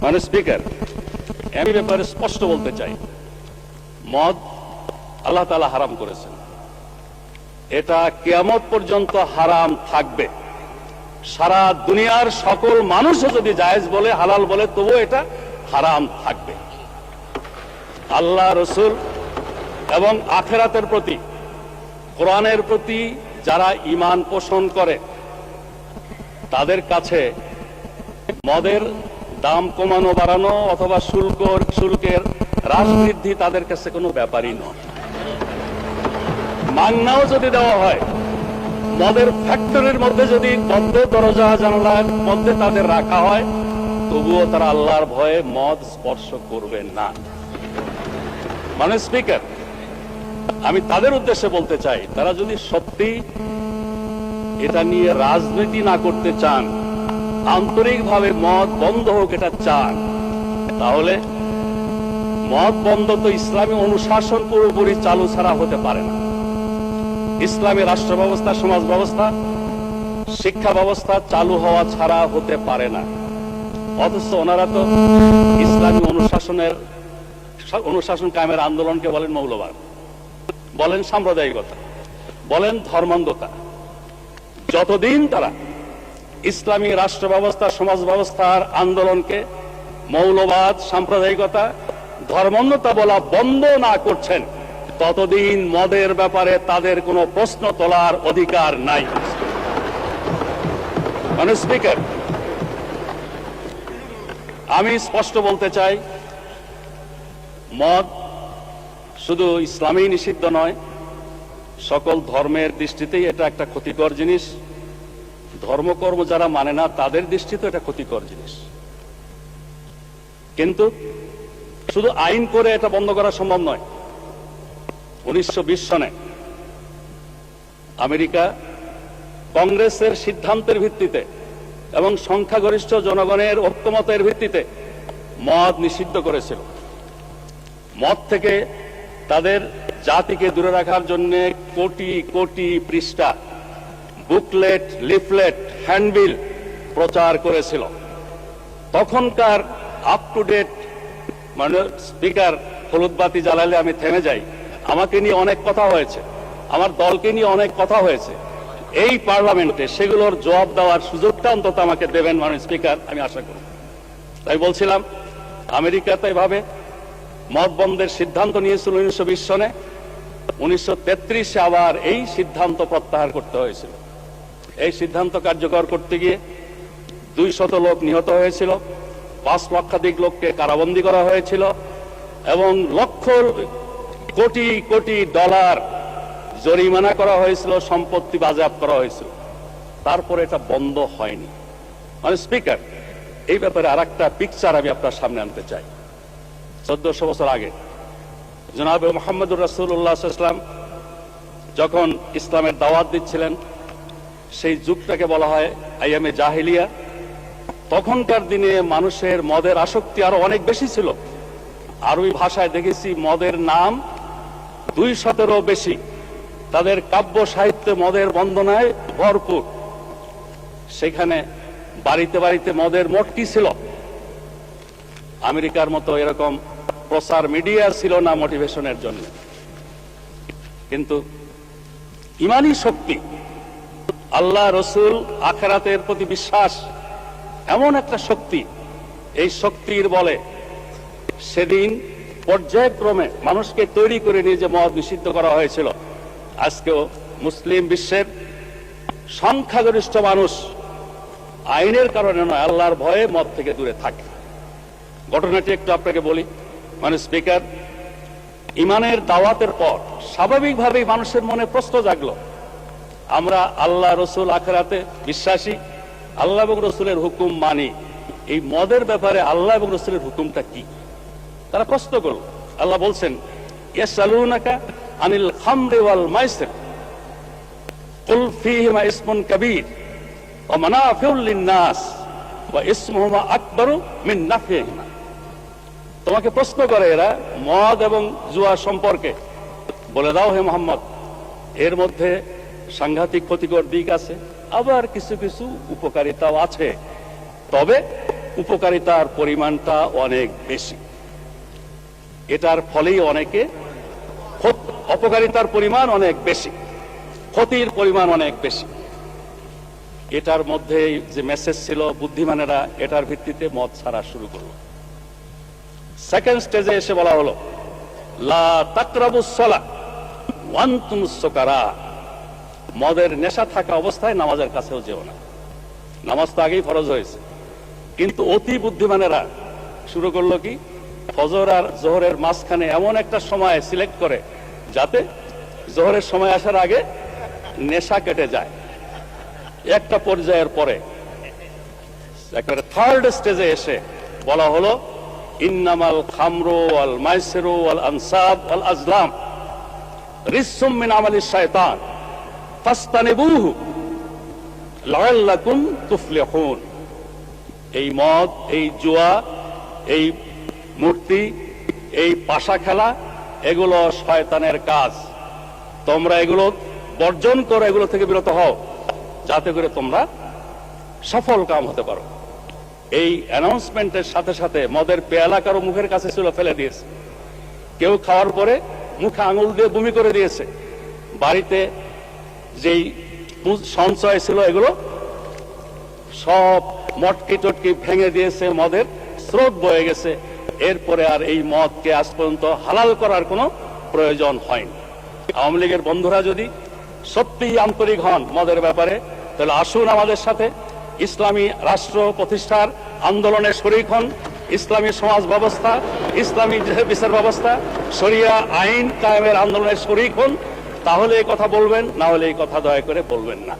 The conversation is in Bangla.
মানে স্পিকার, আমি ব্যাপারে স্পষ্ট বলতে চাই, মদ আল্লাহ তাআলা হারাম করেছেন, এটা কিয়ামত পর্যন্ত হারাম থাকবে। সারা দুনিয়ার সকল মানুষও যদি জায়েজ বলে, হালাল বলে, তবুও এটা হারাম থাকবে। আল্লাহ, রসুল এবং আখিরাতের প্রতি, কোরআনের প্রতি যারা ঈমান পোষণ করে তাদের কাছে মদের দাম কমানো বাড়ানো অথবা শুল্কের হ্রাস বৃদ্ধি তাদের কাছে কোনো ব্যাপারই নয়। মাংনাও যদি দেওয়া হয়, মদের ফ্যাক্টরির মধ্যে যদি বদ্ধ দরজা জানালার মধ্যে তাদের রাখা হয়, তবুও তারা আল্লাহর ভয়ে মদ স্পর্শ করবে না। মানে স্পিকার, আমি তাদের উদ্দেশ্যে বলতে চাই, তারা যদি সত্যি এটা নিয়ে রাজনীতি না করতে চান, আন্তরিকভাবে মদ বন্ধ হোক এটা চান, তাহলে মদ বন্ধ তো ইসলামী অনুশাসন পুরোপুরি চালু ছাড়া হতে পারে না। ইসলামী রাষ্ট্র ব্যবস্থা, সমাজ ব্যবস্থা, শিক্ষা ব্যবস্থা চালু হওয়া ছাড়া হতে পারে না। অথচ ওনারা তো ইসলামী অনুশাসন কায়েমের আন্দোলনকে বলেন মৌলবাদ, বলেন সাম্প্রদায়িকতা, বলেন ধর্মান্ধতা। যতদিন তারা ইসলামী রাষ্ট্র ব্যবস্থা, সমাজ ব্যবস্থার আন্দোলনকে মৌলবাদ, সাম্প্রদায়িকতা, ধর্মান্ধতা বলা বন্ধ না করছেন, ততদিন মদের ব্যাপারে তাদের কোনো প্রশ্ন তোলার অধিকার নাই। মানে স্পিকার, আমি স্পষ্ট বলতে চাই, মদ শুধু ইসলামেই নিষিদ্ধ নয়, সকল ধর্মের দৃষ্টিতেই এটা একটা ক্ষতিকর জিনিস। ধর্মকর্ম যারা মানে না তাদের দৃষ্টিতেও এটা ক্ষতিকর জিনিস। কিন্তু শুধু আইন করে এটা বন্ধ করা সম্ভব নয়। 1920 সনে আমেরিকা কংগ্রেসের সিদ্ধান্তের ভিত্তিতে এবং সংখ্যাগরিষ্ঠ জনগণের ঐক্যমতের ভিত্তিতে মদ নিষিদ্ধ করেছিল। মদ থেকে তাদের জাতিকে দূরে রাখার জন্য কোটি কোটি পৃষ্ঠা বুকলেট, লিফলেট, হ্যান্ডবিল প্রচার করেছিল। তখনকার আপ টু ডেট, মানে স্পিকার, হলুদ বাতি জ্বালালে আমি থেমে যাই। আমাকে নিয়ে অনেক কথা হয়েছে, আমার দলকে নিয়ে অনেক কথা হয়েছে এই পার্লামেন্টে, সেগুলোর জবাব দেওয়ার সুযোগটা অন্তত আমাকে দেবেন মানে স্পিকার, আমি আশা করি। তাই বলছিলাম, আমেরিকাতে এভাবে মদ বন্ধের সিদ্ধান্ত নিয়েছিল 1920 সনে। 1933-এ আবার এই সিদ্ধান্ত প্রত্যাহার করতে হয়েছিল। এই সিদ্ধান্ত কার্যকর করতে গিয়ে 200 লোক নিহত হয়েছিল, 5 লক্ষাধিক লোককে কারাবন্দী করা হয়েছিল এবং লক্ষ কোটি কোটি ডলার জরিমানা করা হয়েছিল, সম্পত্তি বাজেয়াপ্ত করা হয়েছিল। তারপরে এটা বন্ধ হয়নি। মানে স্পিকার, এই ব্যাপারে আরেকটা পিকচার আমি আপনার সামনে আনতে চাই। 1400 বছর আগে জনাবে মুহাম্মদুর রাসূলুল্লাহ সাল্লাল্লাহু আলাইহি ওয়াসাল্লাম যখন ইসলামের দাওয়াত দিচ্ছিলেন, সেই যুগটাকে বলা হয় আইয়ামে জাহিলিয়া। তখনকার দিনে মানুষের মদের আসক্তি আরো অনেক বেশি ছিল। আরবি ভাষায় দেখেছি মদের নাম 200-এরও বেশি। তাদের কাব্য সাহিত্যে মদের বন্দনায় ভরপুর। সেখানে বাড়িতে বাড়িতে মদের মটকি ছিল। আমেরিকার মতো এরকম প্রচার মিডিয়া ছিল না মোটিভেশনের জন্য। কিন্তু ইমানি শক্তি, আল্লাহ, রসুল, আখিরাতের প্রতি বিশ্বাস এমন একটা শক্তি, এই শক্তির বলে সেদিন পর্যায়ক্রমে মানুষকে তৈরি করে নিয়ে যে মদ নিষিদ্ধ করা হয়েছিল, আজকেও মুসলিম বিশ্বের সংখ্যাগরিষ্ঠ মানুষ আইনের কারণে নয়, আল্লাহর ভয়ে মদ থেকে দূরে থাকে। ঘটনাটি একটু আপনাকে বলি। মানে স্পিকার, ইমানের দাওয়াতের পর স্বাভাবিকভাবেই মানুষের মনে প্রশ্ন জাগলো, আমরা আল্লাহ, রসুল, আখিরাতে বিশ্বাসী, আল্লাহ এবং রসুলের হুকুম মানি, এই মদের ব্যাপারে আল্লাহ এবং রসুলের হুকুমটা কি? তারা প্রশ্ন করল। আল্লাহ বলছেন, ইয়াসআলুনাকা আনিল খামরি ওয়াল মাইসির কুল ফীহিমা ইসমুন কাবীর ওয়া মানাফিউল লিন-নাস ওয়া ইসমুহুমা আকবারু মিন নাফইহিমা। তোমাকে প্রশ্ন করে এরা মদ এবং জুয়া সম্পর্কে। বলে দাও হে মুহাম্মদ, এর মধ্যে সাংঘাতিক ক্ষতিকর দিক আছে, আবার কিছু কিছু উপকারিতাও আছে। তবে উপকারিতার পরিমাণটা অনেক বেশি। এটার ফলেই অনেকে অপকারিতার পরিমাণ অনেক বেশি, ক্ষতির পরিমাণ অনেক বেশি। এটার মধ্যে যে মেসেজ ছিল, বুদ্ধিমানেরা এটার ভিত্তিতে মদ ছাড়া শুরু করলো। সেকেন্ড স্টেজে এসে বলা হলো, লা তাকরাবুস সালাহ ওয়া আনতুমুস সুকারা, মদের নেশা থাকা অবস্থায় নামাজের কাছেও যেও না। নামাজ তো আগেই ফরজ হয়েছে, কিন্তু অতি বুদ্ধিমানেরা শুরু করলো কি, ফজর আর জোহরের মাঝখানে এমন একটা সময় সিলেক্ট করে যাতে জোহরের সময় আসার আগে নেশা কেটে যায়। একটা পর্যায়ের পরে একেবারে থার্ড স্টেজে এসে বলা হলো, ইন্নামাল খামরু ওয়াল মাইসিরু ওয়াল আনসাব ওয়াল আজলাম রিজসুম মিন আমালিশ শায়তান ফাসতানিবুহু লাআল্লাকুম তুফলিহুন। এই মদ, এই জুয়া, এই মূর্তি, এই পাশা খেলা, এগুলো শয়তানের কাজ। তোমরা এগুলো বর্জন করো, এগুলো থেকে বিরত হও, যাতে করে তোমরা সফল কাম হতে পারো। এই অ্যানাউন্সমেন্টের সাথে সাথে মদের পেয়ালা কারো মুখের কাছে ছিল, ফেলে দিয়েছে। কেউ খাওয়ার পরে মুখে আঙুল দিয়ে বমি করে দিয়েছে। বাড়িতে যেই সঞ্চয় ছিল এগুলো সব মটকি টটকি ভেঙে দিয়েছে, মদের স্রোত বয়ে গেছে। এরপরে আর এই মদকে আজ পর্যন্ত হালাল করার কোনো প্রয়োজন হয়নি। আওয়ামী লীগের বন্ধুরা যদি সত্যিই আন্তরিক হন মদের ব্যাপারে, তাহলে আসুন আমাদের সাথে ইসলামী রাষ্ট্র প্রতিষ্ঠার আন্দোলনে শরীক হন। ইসলামী সমাজ ব্যবস্থা, ইসলামী বিচার ব্যবস্থা, শরিয়া আইন কায়েমের আন্দোলনে শরীক হন। তাহলে এই কথা বলবেন, না হলে এই কথা দয়া করে বলবেন না।